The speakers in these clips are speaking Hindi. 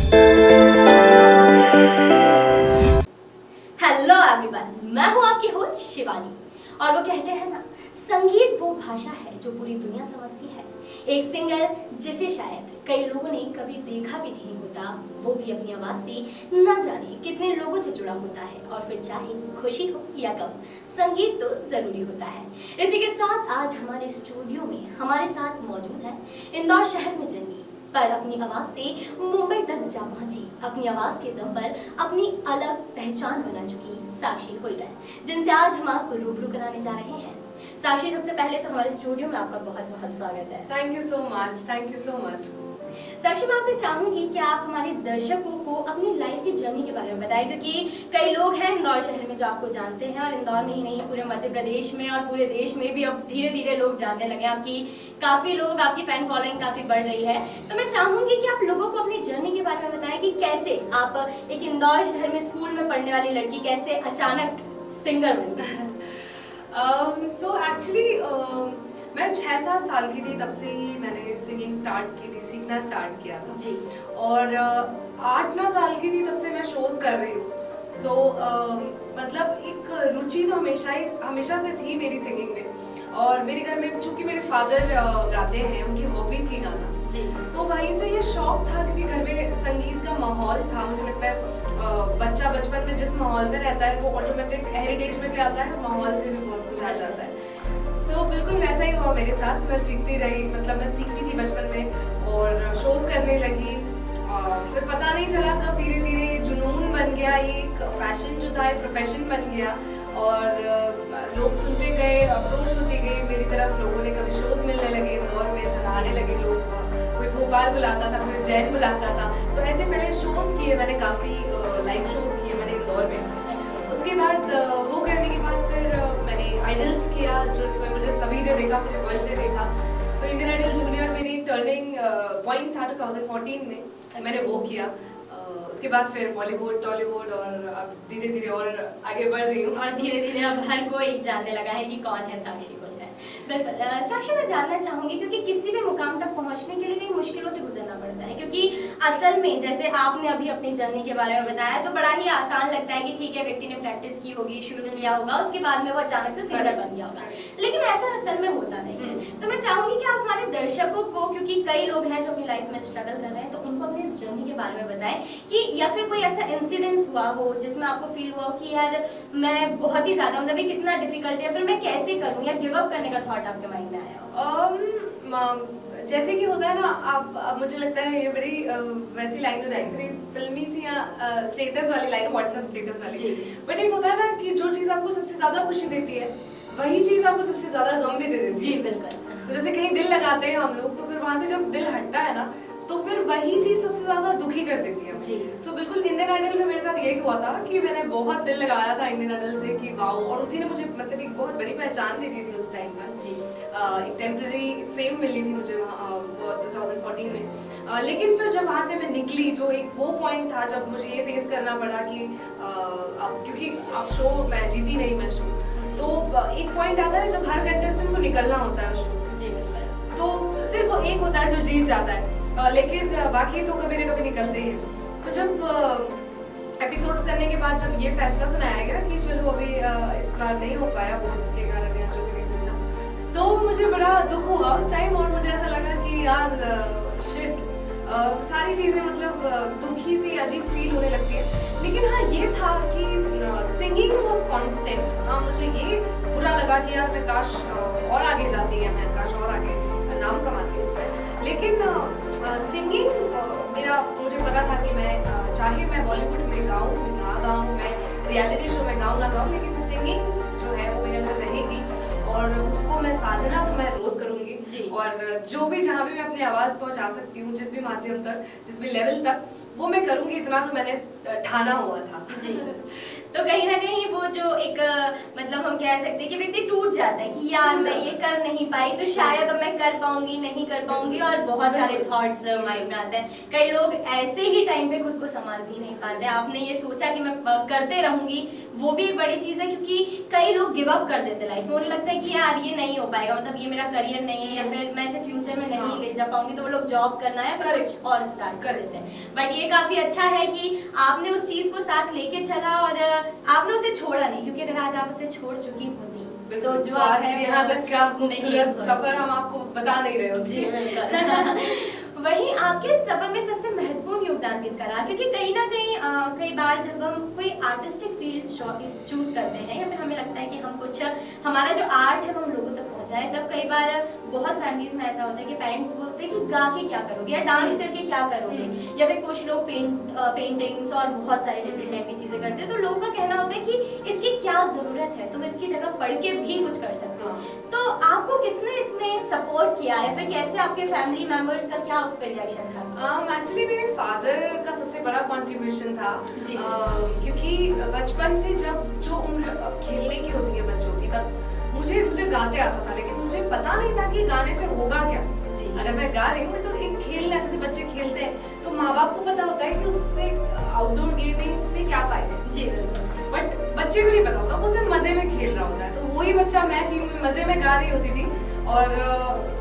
हेलो एवरीवन, मैं हूं आपकी होस्ट शिवानी। और वो कहते हैं ना, संगीत वो भाषा है जो पूरी दुनिया समझती है। एक सिंगर जिसे शायद कई लोगों ने कभी देखा भी नहीं होता, वो भी अपनी आवाज से न जाने कितने लोगों से जुड़ा होता है। और फिर चाहे खुशी हो या गम, संगीत तो जरूरी होता है। इसी के साथ आज हमारे स्टूडियो में हमारे साथ मौजूद है इंदौर शहर में जन्मी पर अपनी आवाज से मुंबई तक जा पहुंची, अपनी आवाज के दम पर अपनी अलग पहचान बना चुकी साक्षी हुल्लर, जिनसे आज हम आपको रूबरू कराने जा रहे हैं। साक्षी, सबसे पहले तो हमारे स्टूडियो में आपका बहुत बहुत स्वागत है। Thank you so much, thank you so much. Sakshi, मैं आपसे चाहूंगी कि आप हमारे दर्शकों को अपनी लाइफ की जर्नी के बारे में बताएं, क्योंकि कई लोग हैं इंदौर शहर में जो आपको जानते हैं, और इंदौर में ही नहीं पूरे मध्य प्रदेश में और पूरे देश में भी अब धीरे धीरे लोग जानने लगे। आपकी काफी लोग, आपकी फैन फॉलोइंग काफी बढ़ रही है। तो मैं चाहूंगी कि आप लोगों को अपनी जर्नी के बारे में बताएं कि कैसे आप एक इंदौर शहर में स्कूल में पढ़ने वाली लड़की कैसे अचानक सिंगर बन गई। सो एक्चुअली मैं 6-7 साल की थी, तब से ही मैंने सिंगिंग स्टार्ट की थी, सीखना स्टार्ट किया था जी। और 8-9 साल की थी तब से मैं शोज कर रही हूँ। सो मतलब एक रुचि तो हमेशा से थी मेरी सिंगिंग में। और मेरे घर में चूंकि मेरे फादर गाते हैं, उनकी हॉबी थी गाना जी, तो वहीं से ये शौक था, क्योंकि घर में संगीत का माहौल था। मुझे लगता है बच्चा बचपन में जिस माहौल में रहता है वो ऑटोमेटिक हेरिटेज में भी आता है, माहौल से भी बहुत कुछ आ जाता है। सो बिल्कुल वैसा ही हुआ मेरे साथ। मैं सीखती रही, मतलब मैं सीखती थी बचपन में और शोज करने लगी। फिर पता नहीं चला कब धीरे धीरे जुनून बन गया, ये एक पैशन जो था एक प्रोफेशन बन गया। और लोग सुनते गए, अप्रोच होती गई मेरी तरफ, लोगों ने कभी शोज मिलने लगे इंदौर में, सराहने लगे लोग। कोई भोपाल बुलाता था, कोई उज्जैन बुलाता था। तो ऐसे मैंने शोज किए, मैंने काफ़ी लाइव शोज किए मैंने इंदौर में। उसके बाद वो करने के बाद फिर मैंने आइडल्स किया, जिसमें मुझे सभी ने देखा, पूरे वर्ल्ड ने देखा। सो इंडियन आइडल जूनियर मेरी टर्निंग पॉइंट था 2014 में, मैंने वो किया। उसके बाद फिर बॉलीवुड, टॉलीवुड और अब धीरे धीरे और आगे बढ़ रही हूँ। और धीरे धीरे अब हर कोई जानने लगा है कि कौन है साक्षी हुल्लर। बिल्कुल साक्षी, मैं जानना चाहूंगी क्योंकि किसी भी मुकाम तक पहुंचने के लिए कई मुश्किलों से गुजरना पड़ता है, क्योंकि असल में जैसे आपने अभी अपनी जर्नी के बारे में बताया तो बड़ा ही आसान लगता है कि ठीक है, व्यक्ति ने प्रैक्टिस की होगी, शुरू किया होगा, उसके बाद में वो अचानक से सिंगर बन गया होगा, लेकिन ऐसा असल में होता नहीं है। तो मैं चाहूंगी कि आप हमारे दर्शकों को, क्योंकि कई लोग हैं जो अपनी लाइफ में स्ट्रगल कर रहे हैं, तो उनको अपनी इस जर्नी के बारे में बताएं कि या फिर कोई ऐसा इंसिडेंस हुआ हो जिसमें आपको फील हुआ हो कि यार मैं बहुत ही ज्यादा, मतलब ये कितना डिफिकल्ट है, या फिर मैं कैसे करूं, या गिव अप करने का थॉट आपके माइंड में आया हो? जैसे कि होता है ना, अब मुझे लगता है ये बड़ी वैसी लाइन हो जाएगी, थोड़ी फिल्मी सी या स्टेटस वाली लाइन, व्हाट्सएप स्टेटस वाली। बट एक होता है ना कि जो चीज़ आपको सबसे ज्यादा खुशी देती है वही चीज़ आपको सबसे ज्यादा गम भी दे देती है। जी बिल्कुल। तो जैसे कहीं दिल लगाते हैं हम लोग, तो फिर वहां से जब दिल हटता है ना, तो फिर वही चीज सबसे ज्यादा दुखी कर देती है। जी। सो बिल्कुल इंडियन आइडल में मेरे साथ यही हुआ था कि मैंने बहुत दिल लगाया था इंडियन आइडल से कि वाओ, और उसी ने मुझे मतलब एक बहुत बड़ी पहचान दे दी थी उस टाइम पर। जी। एक टेम्पररी फेम मिली थी मुझे वहाँ 2014 में। लेकिन फिर जब वहाँ से मैं निकली, जो एक वो पॉइंट था जब मुझे ये फेस करना पड़ा कि अब क्योंकि अब शो मैं जीती नहीं, मैं शो, तो एक पॉइंट आता है जब हर कंटेस्टेंट को निकलना होता है शो से। जी बिल्कुल। तो सिर्फ वो एक होता है जो जीत जाता है, लेकिन बाकी तो कभी ना कभी निकलते ही हैं। तो जब एपिसोड्स करने के बाद जब ये फैसला सुनाया गया कि चलो अभी इस बार नहीं हो पाया वोट्स के कारण या जो भी रीजन था, तो मुझे बड़ा दुख हुआ उस टाइम। और मुझे ऐसा लगा कि यार शिट, सारी चीज़ें मतलब दुखी सी अजीब फील होने लगती है। लेकिन हाँ, ये था कि सिंगिंग वॉज कॉन्स्टेंट। हाँ, मुझे ये बुरा लगा कि यार मैं काश और आगे जाती है, मैं काश और आगे नाम कमाती उसमें। लेकिन सिंगिंग मेरा, मुझे पता था कि मैं चाहे मैं बॉलीवुड में गाऊँ ना गाऊँ, मैं रियलिटी शो में गाऊँ ना गाऊँ, लेकिन सिंगिंग जो है वो मेरे अंदर रहेगी और उसको मैं साधना तो मैं रोज करूँगी। और जो भी जहाँ भी मैं अपनी आवाज़ पहुँचा सकती हूँ, जिस भी माध्यम तक, जिस भी लेवल तक, वो मैं करूँगी। इतना तो मैंने ठाना हुआ था। जी। तो कहीं ना कहीं वो जो एक मतलब हम कह सकते हैं कि व्यक्ति टूट जाता है कि यार मैं ये कर नहीं पाई, तो शायद अब मैं कर पाऊंगी, नहीं कर पाऊंगी, और बहुत सारे थॉट्स माइंड में आते हैं। कई लोग ऐसे ही टाइम पे खुद को संभाल भी नहीं पाते। आपने ये सोचा कि मैं करते रहूंगी, वो भी एक बड़ी चीज़ है, क्योंकि कई लोग गिव अप कर देते लाइफ में। उन्हें लगता है कि यार ये नहीं हो पाएगा, मतलब ये मेरा करियर नहीं है, या फिर मैं इसे फ्यूचर में नहीं ले जा पाऊंगी, तो वो लोग जॉब करना है फिर कुछ और स्टार्ट कर देते हैं। बट ये ये काफी अच्छा है कि आपने उस चीज को साथ लेके चला और आपने उसे छोड़ा नहीं, क्योंकि अगर आज आप उसे छोड़ चुकी होती तो जो आज है यहाँ तक का नहीं खूबसूरत होता। सफर हम आपको बता नहीं रहे जी होते। बिल्कुल। वहीं आपके सफर में सबसे महत्वपूर्ण योगदान किसका रहा? क्योंकि कहीं ना कहीं कई बार जब हम कोई आर्टिस्टिक फील्ड चूज करते हैं या फिर हमें लगता है कि हम कुछ हमारा जो आर्ट है वो हम लोगों तक पहुंचाए, तब कई बार बहुत फैमिलीज में ऐसा होता है कि पेरेंट्स बोलते हैं कि गा के क्या करोगे या डांस करके क्या करोगे, या फिर कुछ लोग पेंटिंग्स और बहुत सारे डिफरेंट टाइप की चीजें करते हैं, तो लोगों का कहना होता है कि इसकी क्या जरूरत है, तुम इसकी जगह पढ़ के भी कुछ कर सकते हो। तो आपको किसने इसमें सपोर्ट किया या फिर कैसे आपके फैमिली मेंबर्स का क्या उस पर रिएक्शन था? एक्चुअली मेरे फादर का सबसे बड़ा कंट्रीब्यूशन था जी। क्योंकि बचपन से जब जो उम्र खेलने की होती है बच्चों की, तब मुझे गाते आता था, लेकिन मुझे पता नहीं था कि गाने से होगा क्या। जी। अगर मैं गा रही हूँ तो एक खेलना, जैसे बच्चे खेलते हैं तो माँ बाप को पता होता है कि उससे आउटडोर गेमिंग से क्या फायदे। जी बिल्कुल। बट बच्चे को नहीं पता होता, वो सिर्फ मजे में खेल रहा होता है। तो वही बच्चा मैं थी, मजे में गा रही होती थी और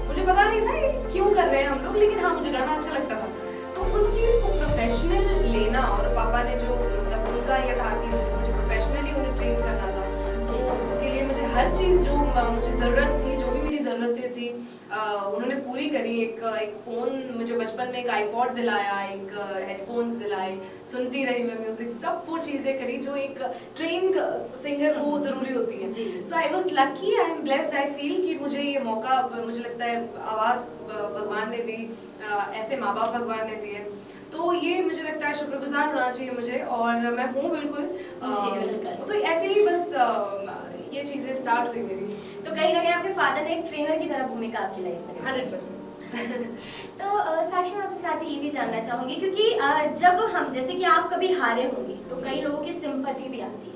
मुझे पता नहीं था ये क्यों कर रहे हैं हम लोग, लेकिन हाँ मुझे गाना अच्छा लगता था। तो उस चीज को प्रोफेशनल लेना, और पापा ने जो मतलब उनका ये था कि मुझे प्रोफेशनली उन्हें ट्रेन करना था, तो उसके लिए मुझे हर चीज जो मुझे जरूरत थी, जो भी मेरी जरूरतें थी, उन्होंने पूरी करी। एक फोन, मुझे बचपन में एक आईपॉड दिलाया, एक हेडफोन्स दिलाए, सुनती रही मैं म्यूजिक, सब वो चीजें करी जो एक ट्रेन सिंगर को जरूरी होती है। So I was lucky, I am blessed, I feel कि मुझे ये मौका, मुझे लगता है आवाज भगवान ने दी, ऐसे माँ बाप भगवान ने दिए, तो ये मुझे लगता है शुक्रगुजार होना चाहिए मुझे, और मैं हूँ बिल्कुल। तो ऐसे ही बस ये चीजें स्टार्ट हुई मेरी। तो कहीं ना कहीं आपके फादर ने एक ट्रेनर की तरह भूमिका आपकी लाइफ में 100%। तो साक्षी, मैं आपसे साथ ही ये भी जानना चाहूंगी, क्योंकि जब हम, जैसे कि आप कभी हारे होंगे तो कई लोगों की सिंपैथी भी आती है,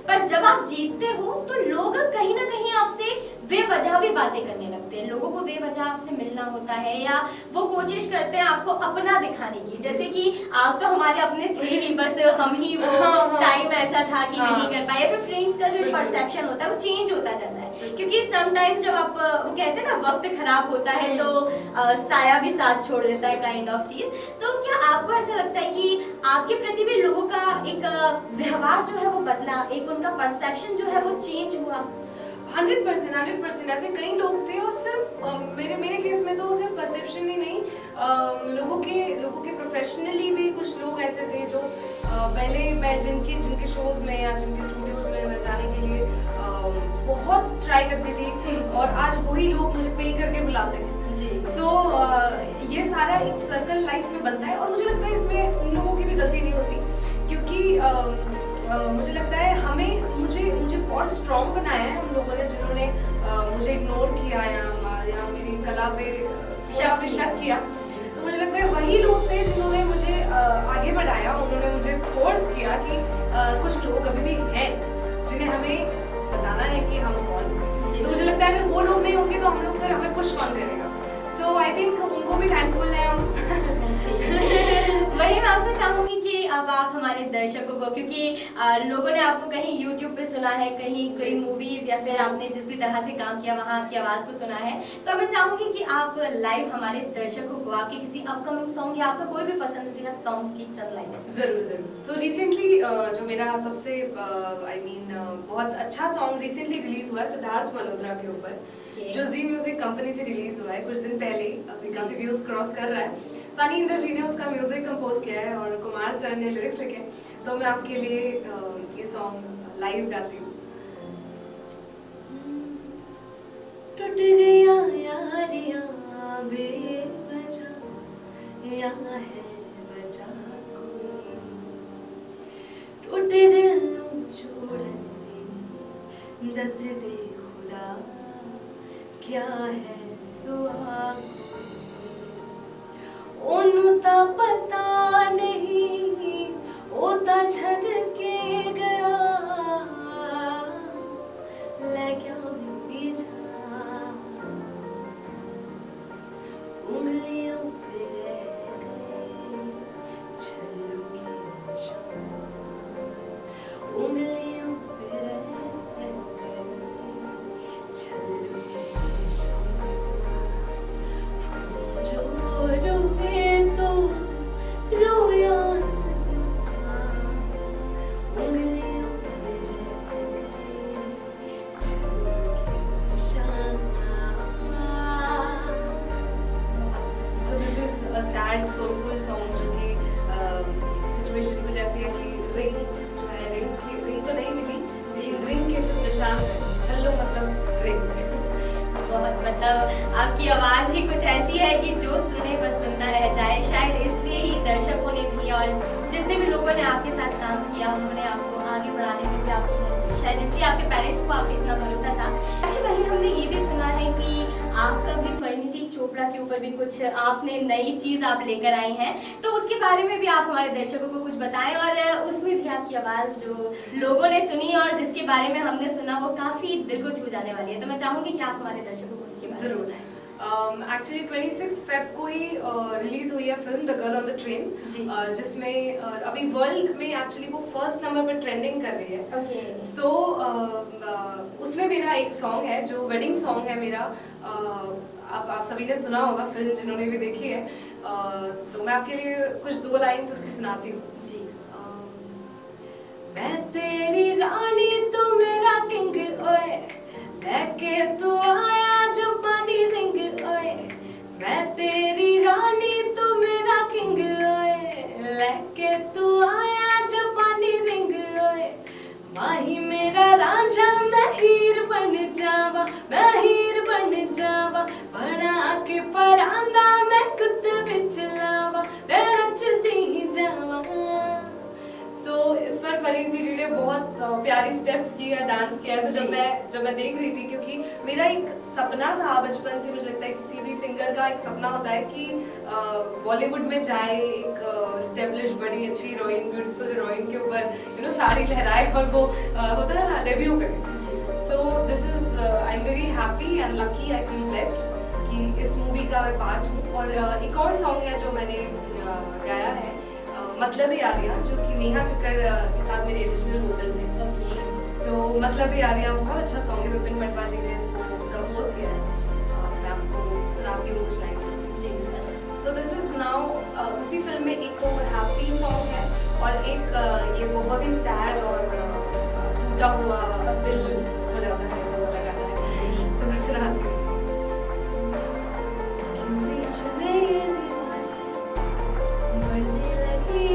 पर जब आप जीतते हो तो लोग कहीं ना कहीं आपसे बेवजह भी बातें करने लगते हैं, लोगों को बेवजह आपसे मिलना होता है या वो कोशिश करते हैं आपको अपना दिखाने की, जैसे कि आप तो हमारे अपने थे ही, बस हम ही वो टाइम ऐसा था कि नहीं कर पाए, फिर फ्रेंड्स का जो परसेप्शन होता है वो चेंज होता जाता है, क्योंकि समटाइम्स जब आप, वो कहते हैं ना, वक्त खराब होता है तो साया भी साथ छोड़ देता है, काइंड ऑफ चीज। तो क्या आपको ऐसा लगता है कि आपके प्रति भी लोगों का एक व्यवहार जो है वो बदला, एक उनका परसेप्शन जो है वो चेंज हुआ? 100% ऐसे कई लोग थे, और सिर्फ मेरे केस में तो सिर्फ परसेप्शन ही नहीं, लोगों के प्रोफेशनली भी कुछ लोग ऐसे थे जो पहले मैं जिनके शोज में या जिनके स्टूडियोज में मैं जाने के लिए बहुत ट्राई करती थी, और आज वही लोग मुझे पे करके बुलाते हैं। जी। सो ये सारा एक सर्कल लाइफ में बनता है, और मुझे लगता है इसमें उन लोगों की भी गलती नहीं होती, क्योंकि मुझे लगता है मुझे बहुत स्ट्रॉन्ग बनाया है उन लोगों ने, जिन्होंने मुझे इग्नोर किया या मेरी कला पे शक किया। तो मुझे लगता है वही लोग थे जिन्होंने मुझे आगे बढ़ाया, उन्होंने मुझे फोर्स किया कि कुछ लोग अभी भी हैं जिन्हें हमें बताना है कि हम कौन हैं। तो मुझे लगता है अगर वो लोग नहीं होंगे तो हम लोग फिर हमें पुश कौन करेगा। सो आई थिंक उनको भी थैंकफुल है हम। वही मैं आपसे चाहूंगी कि अब आप हमारे दर्शकों को, क्योंकि लोगों ने आपको कहीं YouTube पे सुना है, कहीं कोई मूवीज या फिर आपने जिस भी तरह से काम किया वहाँ आपकी आवाज को सुना है, तो मैं चाहूंगी कि आप लाइव हमारे दर्शकों को आपके किसी अपकमिंग सॉन्ग या आपका कोई भी पसंदीदा सॉन्ग की चंद लाइनें। जरूर। सो रिसेंटली जो मेरा सबसे बहुत अच्छा सॉन्ग रिसेंटली रिलीज हुआ है सिद्धार्थ मल्होत्रा के ऊपर, जो जी म्यूजिक कंपनी से रिलीज हुआ है कुछ दिन पहले, अभी काफी व्यूज क्रॉस कर रहा है। सनी इंदर जी ने उसका म्यूजिक कंपोज किया है और कुमार सर ने लिरिक्स लिखे, तो मैं आपके लिए ये सॉन्ग लाइव गाती हूँ। टूट गया यारियां बेवजह, यहाँ है वजह कोई, टूटे दिल जोड़न दे, दस दे खुदा क्या है दुआ, ओनू ता पता नहीं ओता छड़ के गया, ले क्या मेरी जान, उंगलियों पे रह गए छल्लों के निशान, उंगलियों पे रह गए छल्लों के निशान। आवाज ही कुछ ऐसी है कि जो सुने बस सुनता रह जाए। शायद इसलिए ही दर्शकों ने भी और जितने भी लोगों ने आपके साथ काम किया उन्होंने आपको आगे बढ़ाने में भी आपकी हेल्प की। शायद इसलिए आपके पेरेंट्स को आप पे इतना भरोसा था। अच्छा, वहीं हमने ये भी सुना है कि आपका भी परिणीति चोपड़ा के ऊपर भी कुछ आपने नई चीज आप लेकर आई हैं, तो उसके बारे में भी आप हमारे दर्शकों को कुछ बताएं। और उसमें भी आपकी आवाज जो लोगों ने सुनी और जिसके बारे में हमने सुना वो काफी दिल को छू जाने वाली है, तो मैं चाहूंगी कि आप हमारे दर्शकों को उसके बारे में जरूर। बताएं। एक्चुअली 26 फेब को ही रिलीज हुई है film the girl on the train, जिसमें अभी वर्ल्ड में एक्चुअली वो फर्स्ट नंबर पर ट्रेंडिंग कर रही है। ओके। सो उसमें मेरा एक सॉन्ग है जो वेडिंग सॉन्ग है मेरा। आप सभी ने सुना होगा फिल्म, जिन्होंने भी देखी है। तो मैं आपके लिए कुछ 2 लाइन्स उसकी सुनाती हूँ जी। मैं तेरी रानी तू मेरा किंग ओए, लेके तू आया जो पानी रिंग ओए। मैं तेरी रानी तू मेरा किंग ओए, लेके तू आया जो पानी रिंग ओए। माही मेरा रांझा मैं हीर बन जावा, मैं हीर बन जावा। बना के परांदा मैं कुत्ते विच लावा, ते नचदी जावा। सो इस पर परिणीति जी ने बहुत प्यारी स्टेप्स की है, डांस किया है। तो जब मैं देख रही थी, क्योंकि मेरा एक सपना था बचपन से, मुझे लगता है किसी भी सिंगर का एक सपना होता है कि बॉलीवुड में जाए, एक एस्टेब्लिश बड़ी अच्छी हीरोइन, ब्यूटीफुल हीरोइन के ऊपर साड़ी लहराए और वो होता है ना, डेब्यू करे। सो this is I am very happy and lucky, I feel blessed कि इस मूवी का मैं पार्ट हूँ। और एक और सॉन्ग है जो मैंने गाया है, मतलब ही आ गया, जो कि नेहा कक्कड़ के साथ मेरे एडिशनल वोकल्स हैं। सो मतलब ही आ गया बहुत अच्छा सॉन्ग है, विपिन पटवा जी ने इसको कंपोज किया है। मैं आपको सुनाती हूँ कुछ लाइन्स जी। सो दिस इज नाउ, उसी फिल्म में एक तो हैप्पी सॉन्ग है और एक ये बहुत ही सैड और टूटा हुआ दिल हो जाता है वो वाला गाना है। सो मैं सुनाती हूँ। क्यों बीच में ये दीवारें बढ़ने लगी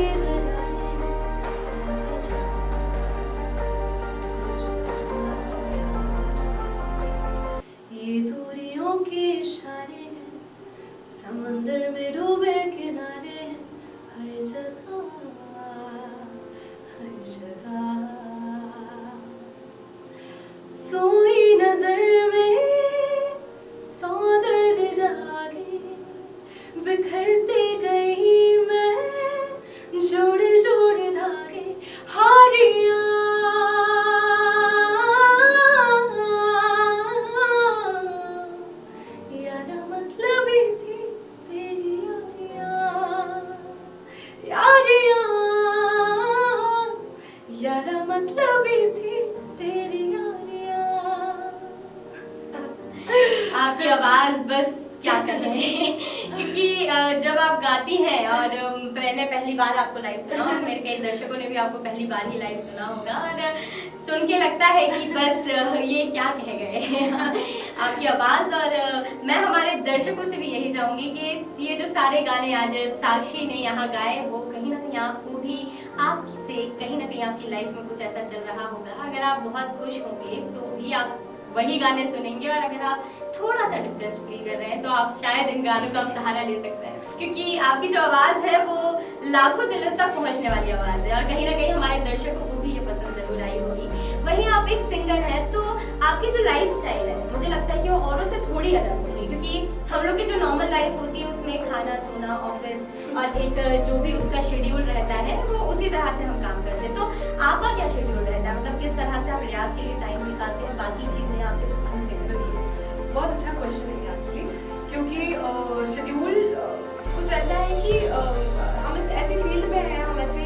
ये दूरियों के इशारे हैं, समंदर में डूबे किनारे हैं, हर जगह हर जगह। सोई नजर में 100 दर्द जागे, बिखरती गई मैं जोड़े जोड़े धागे। हारियां यारा मतलब ही थी तेरी यारियां, यारा मतलब ही थी तेरी यारियां। आपकी आवाज बस क्या कहें क्योंकि जब आप गाती हैं और मैंने पहली बार आपको लाइव सुना और मेरे कई दर्शकों ने भी आपको पहली बार ही लाइव सुना होगा और सुन के लगता है कि बस ये क्या कह गए आपकी आवाज़। और मैं हमारे दर्शकों से भी यही चाहूँगी कि ये जो सारे गाने आज साक्षी ने यहाँ गाए वो कहीं ना कहीं आपको भी आपसे कहीं ना कहीं आपकी लाइफ में कुछ ऐसा चल रहा होगा। अगर आप बहुत खुश होंगे तो भी आप वही गाने सुनेंगे और अगर आप थोड़ा सा डिप्रेस फील कर रहे हैं तो आप शायद इन गानों का सहारा ले सकते हैं क्योंकि आपकी जो आवाज़ है वो लाखों दिलों तक पहुंचने वाली आवाज़ है और कहीं ना कहीं हमारे दर्शकों को भी ये पसंद जरूर आई होगी। वहीं आप एक सिंगर हैं तो आपकी जो लाइफ स्टाइल है मुझे लगता है कि वो औरों से थोड़ी अलग होगी क्योंकि हम लोग की जो नॉर्मल लाइफ होती है उसमें खाना सोना ऑफिस और एक जो भी उसका शेड्यूल रहता है वो उसी तरह से हम काम करते हैं। तो आपका क्या शेड्यूल रहता है, मतलब किस तरह से आप रियाज के लिए टाइम निकालते हैं, बाकी चीज़ें आप किस तरह से करते हैं? बहुत अच्छा क्वेश्चन है एक्चुअली, क्योंकि शेड्यूल कुछ ऐसा है कि हम इस ऐसी फील्ड में हैं, हम ऐसे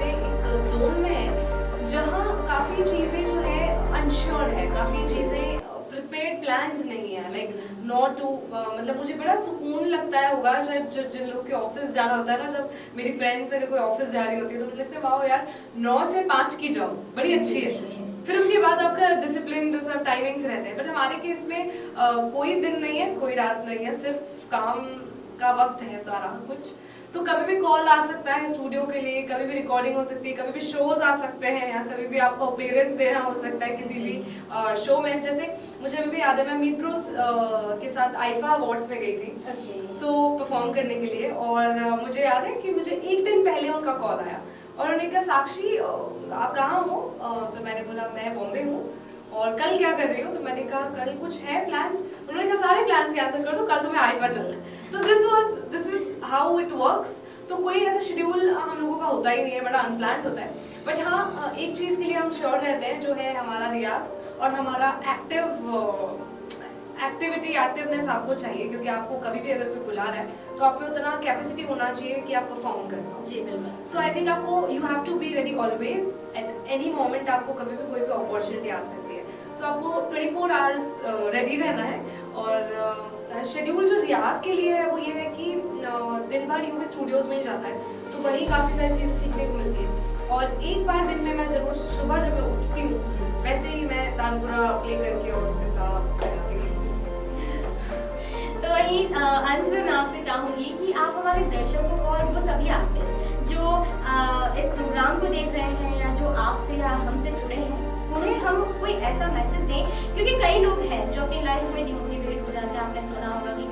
एक जोन में हैं जहाँ काफ़ी चीज़ें जो है अनश्योर है, काफ़ी चीज़ें प्रिपेयर्ड प्लान्ड नहीं है। लाइक नॉट टू मतलब मुझे बड़ा सुकून लगता है होगा शायद जिन लोग के ऑफिस जाना होता है ना, जब मेरी फ्रेंड्स अगर कोई ऑफिस जा रही होती है तो मुझे लगता है वाह यार 9 से 5 की जॉब बड़ी अच्छी है, फिर उसके बाद आपका डिसिप्लिन सब टाइमिंग्स रहते हैं। बट हमारे केस में कोई दिन नहीं है, कोई रात नहीं है, सिर्फ काम का वक्त है सारा कुछ, तो कभी भी कॉल आ सकता है स्टूडियो के लिए, कभी भी रिकॉर्डिंग हो सकती है, कभी भी शोज आ सकते हैं, या कभी भी आपको अपीयरेंस देना हो सकता है किसी भी शो में। जैसे मुझे अभी भी याद है, मैं मीत ब्रोस के साथ आईफा अवार्ड्स में गई थी सो परफॉर्म करने के लिए, और मुझे याद है कि मुझे एक दिन पहले उनका कॉल आया और उन्होंने कहा साक्षी आप कहाँ हो? तो मैंने बोला मैं बॉम्बे हूँ, और कल क्या कर रही हो? तो मैंने कहा कल कुछ है प्लान्स। उन्होंने कहा सारे प्लान्स कैंसिल कर दो, कल तुम्हें आईफा चलना है। सो this is how it works. तो कोई ऐसा शेड्यूल हम लोगों का होता ही नहीं है, बड़ा अनप्लान्ड होता है। बट हाँ, एक चीज़ के लिए हम श्योर रहते हैं, जो है हमारा रियाज और हमारा एक्टिवनेस आपको चाहिए, क्योंकि आपको कभी भी अगर कोई बुला रहा है तो आप में उतना कैपेसिटी होना चाहिए कि आप परफॉर्म कर पाओ। जी बिल्कुल। सो आई थिंक आपको you have to be ready always, at any moment आपको कभी भी कोई भी अपॉर्चुनिटी आ सकती है। सो आपको 24 आवर्स रेडी रहना है। और शेड्यूल जो रियाज के लिए है वो ये है कि दिन भर यूवी स्टूडियोज में ही जाता है, तो वही काफ़ी सारी चीज़ें सीखने को मिलती है। और एक बार दिन में मैं ज़रूर सुबह जब मैं उठती हूँ, वैसे ही मैं तानपुरा प्ले करके और उसमें साफ करती हूँ। तो वही अंत में मैं आपसे चाहूंगी कि आप हमारे दर्शकों को और वो सभी आर्टिस्ट जो इस प्रोग्राम को देख रहे हैं या जो आपसे या हमसे जुड़े हैं, उन्हें हम कोई ऐसा मैसेज दें, क्योंकि कई लोग हैं जो अपनी लाइफ में डिमोटिवेट हो जाते हैं। आपने सुना होगा कि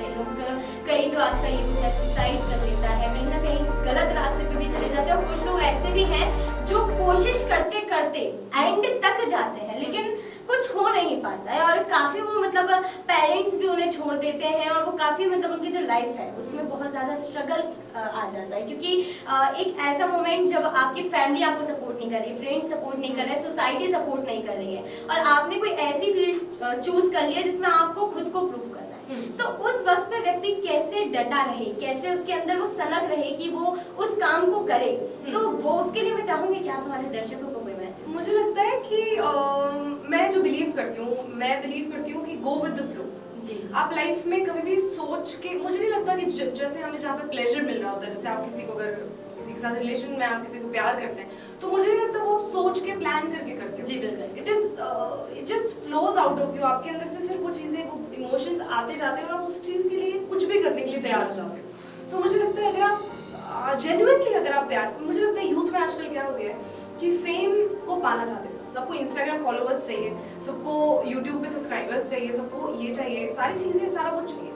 कई जो आज का यूथ है सुसाइड कर लेता है, कहीं ना कहीं गलत रास्ते पे भी चले जाते हैं, और कुछ लोग ऐसे भी हैं जो कोशिश करते करते एंड तक जाते हैं लेकिन कुछ हो नहीं पाता है, और काफ़ी वो मतलब पेरेंट्स भी उन्हें छोड़ देते हैं, और वो काफ़ी मतलब उनकी जो लाइफ है उसमें बहुत ज़्यादा स्ट्रगल आ जाता है, क्योंकि एक ऐसा मोमेंट जब आपकी फैमिली आपको सपोर्ट नहीं कर रही, फ्रेंड्स सपोर्ट नहीं कर रहे, सोसाइटी सपोर्ट नहीं कर रही है, और आपने कोई ऐसी फील्ड चूज कर लिया जिसमें आपको खुद को प्रूव करना है, तो उस वक्त में व्यक्ति कैसे डटा रहे, कैसे उसके अंदर वो सनक रहे कि वो उस काम को करे, तो वो उसके लिए मैं चाहूँगी कि आप हमारे दर्शकों को कोई मैसेज। मुझे लगता है कि मैं जो बिलीव करती हूँ कि गो विद द फ्लो। जी। आप लाइफ में कभी भी सोच के, मुझे नहीं लगता कि जैसे हमें जहाँ पे प्लेजर मिल रहा होता है, जैसे आप किसी को अगर किसी के साथ रिलेशन में आप किसी को प्यार करते हैं, तो मुझे नहीं लगता वो आप सोच के प्लान करके करते हो। जी बिल्कुल। It just flows out of you, आपके अंदर से सिर्फ वो चीज़ें, वो इमोशंस आते जाते हैं और आप उस चीज़ के लिए कुछ भी करने के लिए तैयार हो जाते हो। तो मुझे लगता है अगर आप जेन्युइनली अगर आप प्यार, मुझे लगता है यूथ में आजकल क्या हो गया है कि फेम को पाना चाहते हैं सबको इंस्टाग्राम फॉलोअर्स चाहिए, सबको यूट्यूब पे सब्सक्राइबर्स चाहिए, सबको ये चाहिए, सारी चीज़ें, सारा कुछ चाहिए।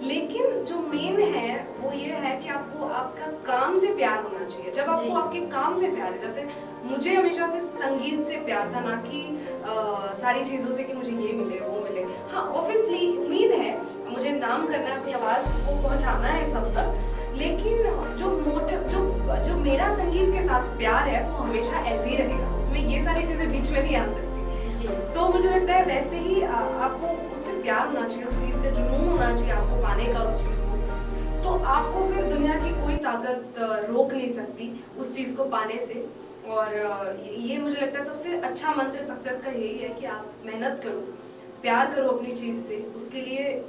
लेकिन जो मेन है वो ये है कि आपको आपका काम से प्यार होना चाहिए। जब आपको आपके काम से प्यार है, जैसे मुझे हमेशा से संगीत से प्यार था, ना कि सारी चीज़ों से कि मुझे ये मिले वो मिले। हाँ, ऑब्वियसली उम्मीद है, मुझे नाम करना है, अपनी आवाज़ को पहुँचाना है सब तक, लेकिन जो मेरा संगीत के साथ प्यार है वो हमेशा ऐसे ही रहेगा, उसमें ये सारी चीज़ें बीच में नहीं आ सकती। तो मुझे लगता है वैसे ही आपको उससे प्यार होना चाहिए, उस चीज़ से जुनून होना चाहिए आपको पाने का उस चीज़ को, तो आपको फिर दुनिया की कोई ताकत रोक नहीं सकती उस चीज़ को पाने से। और ये मुझे लगता है सबसे अच्छा मंत्र सक्सेस का यही है कि आप मेहनत करो, प्यार करो अपनी चीज़ से, उसके लिए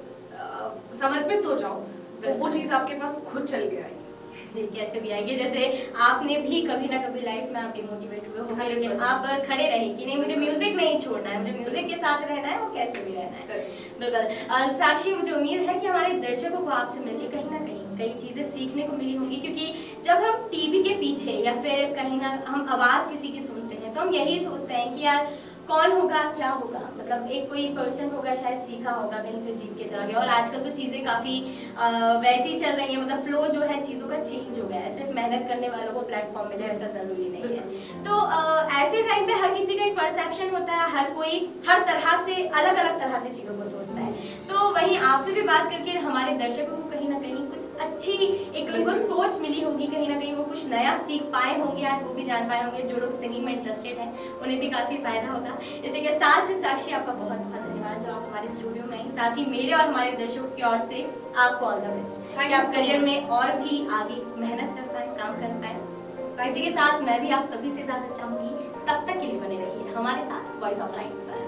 समर्पित हो जाओ, तो वो चीज़ आपके पास खुद चल के आएगी। जी, कैसे भी आएगी। जैसे आपने भी कभी ना कभी लाइफ में आप डिमोटिवेट हुए होंगे, लेकिन आप खड़े रहे कि नहीं, मुझे म्यूजिक नहीं छोड़ना है, मुझे म्यूजिक के साथ रहना है, वो कैसे भी रहना है। बिल्कुल। साक्षी, मुझे उम्मीद है कि हमारे दर्शकों को आपसे मिलकर कहीं ना कहीं कई चीज़ें सीखने को मिली होंगी, क्योंकि जब हम टीवी के पीछे या फिर कहीं ना हम आवाज़ किसी की सुनते हैं तो हम यही सोचते हैं कि यार कौन होगा, क्या होगा, मतलब एक कोई पर्सन होगा, शायद सीखा होगा, कहीं से जीत के चला गया। और आजकल तो चीज़ें काफ़ी वैसी चल रही हैं, मतलब फ्लो जो है चीज़ों का चेंज हो गया है, सिर्फ मेहनत करने वालों को प्लेटफॉर्म मिले ऐसा ज़रूरी नहीं है। तो ऐसे टाइम पे हर किसी का एक परसेप्शन होता है, हर कोई हर तरह से अलग अलग तरह से चीज़ों को सोचता है। तो वहीं आपसे भी बात करके हमारे दर्शकों को कहीं ना कहीं कुछ अच्छी एक उनको सोच मिली होगी, कहीं ना कहीं वो कुछ नया सीख पाए होंगे, आज वो भी जान पाए होंगे, जो लोग सिंगिंग में इंटरेस्टेड हैं उन्हें भी काफ़ी फायदा होगा। इसी के साथ साक्षी, आपका बहुत बहुत धन्यवाद जो आप हमारे स्टूडियो में आई, साथ ही मेरे और हमारे दर्शकों की ओर से आपको ऑल द बेस्ट कि आप करियर में और भी आगे मेहनत कर पाए, काम कर पाए। इसी के साथ मैं भी आप सभी से इजाजत चाहूंगी, तब तक के लिए बने रहिए हमारे साथ वॉइस ऑफ लाइट्स पर।